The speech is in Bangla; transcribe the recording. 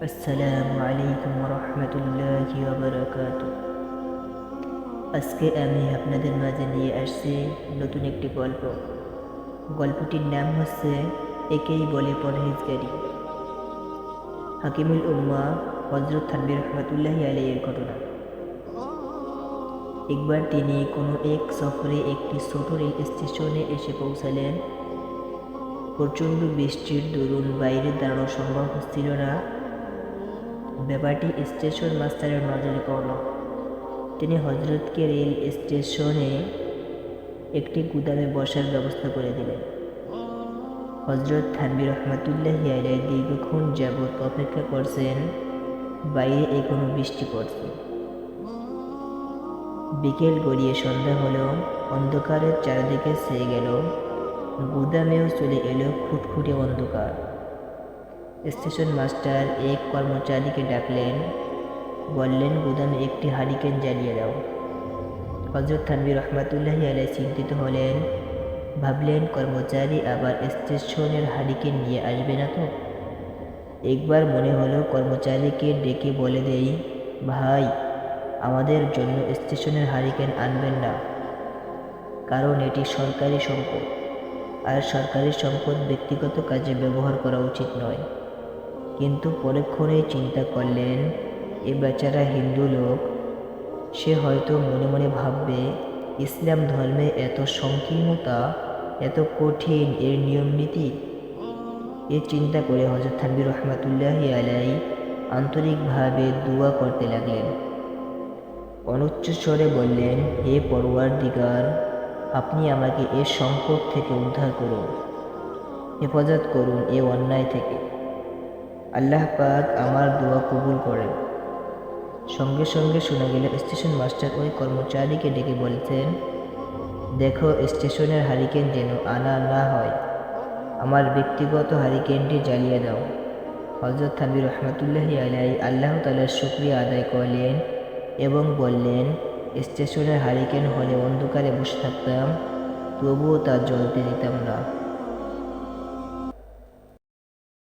আসসালামু আলাইকুম রহমতুল্লাহি ওয়া বারাকাতুহু। আজকে আমি আপনাদের মাঝে নিয়ে আসছি নতুন একটি গল্প। গল্পটির নাম হচ্ছে একেই বলে পরহেজগারি। হাকিমুল উম্মাহ হযরত থানভী রহমতুল্লাহি আলাইহির ঘটনা। একবার তিনি কোনো এক সফরে একটি ছোট রেল স্টেশনে এসে পৌঁছালেন। প্রচণ্ড বৃষ্টির দরুন বাইরে দাঁড়ানো সম্ভব হচ্ছিল না। ব্যাপারটি স্টেশন মাস্টারের নজরে পড়ল। তিনি হযরতকে রেল স্টেশনে একটি গুদামে বসার ব্যবস্থা করে দিলেন। হযরত থানভী রহমতুল্লাহি আলাইহি দীর্ঘক্ষণ যাবৎ অপেক্ষা করছেন। বাইরে এখনো বৃষ্টি পড়ছে। বিকেল গড়িয়ে সন্ধ্যা হলো। অন্ধকারের চারিদিকে ছেয়ে গেল। গুদামেও চলে এলো খুটখুটে অন্ধকার। স্টেশন মাস্টার এক কর্মচারীকে ডাকলেন। বললেন, গুদামে একটি হারিকেন জ্বালিয়ে দাও। হযরত থানভী রহমতুল্লাহি আলাইহি চিন্তিত হলেন। ভাবলেন, কর্মচারী আবার স্টেশনের হারিকেন নিয়ে আসবে না তো। একবার মনে হলো কর্মচারীকে ডেকে বলে দেই, ভাই, আমাদের জন্য স্টেশনের হারিকেন আনবেন না, কারণ এটি সরকারি সম্পদ, আর সরকারি সম্পদ ব্যক্তিগত কাজে ব্যবহার করা উচিত নয়। কিন্তু পরক্ষণেই চিন্তা করলেন, এ বেচারা হিন্দু লোক, সে হয়তো মনে মনে ভাববে, ইসলাম ধর্মে এত সংকীর্ণতা, এত কঠিন এর নিয়মনীতি। এ চিন্তা করে হযরত থানভী রহমতুল্লাহি আলাইহি আন্তরিকভাবে দোয়া করতে লাগলেন। অনুচ্চ স্বরে বললেন, হে পরওয়ারদিগার, আপনি আমাকে এ সংকট থেকে উদ্ধার করুন, হেফাজত করুন এ অন্যায় থেকে। আল্লাহ পাক আমার দোয়া কবুল করেন। সঙ্গে সঙ্গে শোনা গেল স্টেশন মাস্টার ওই কর্মচারীকে ডেকে বলছেন, দেখো, স্টেশনের হারিকেন যেন আনা না হয়, আমার ব্যক্তিগত হারিকেনটি জ্বালিয়ে দাও। হযরত থানভী রহমতুল্লাহি আলাইহি আল্লাহ তাআলার শুকরিয়া আদায় করলেন এবং বললেন, স্টেশনের হারিকেন হলে অন্ধকারে বসে থাকতাম, তবুও তা জ্বলতে দিতাম না।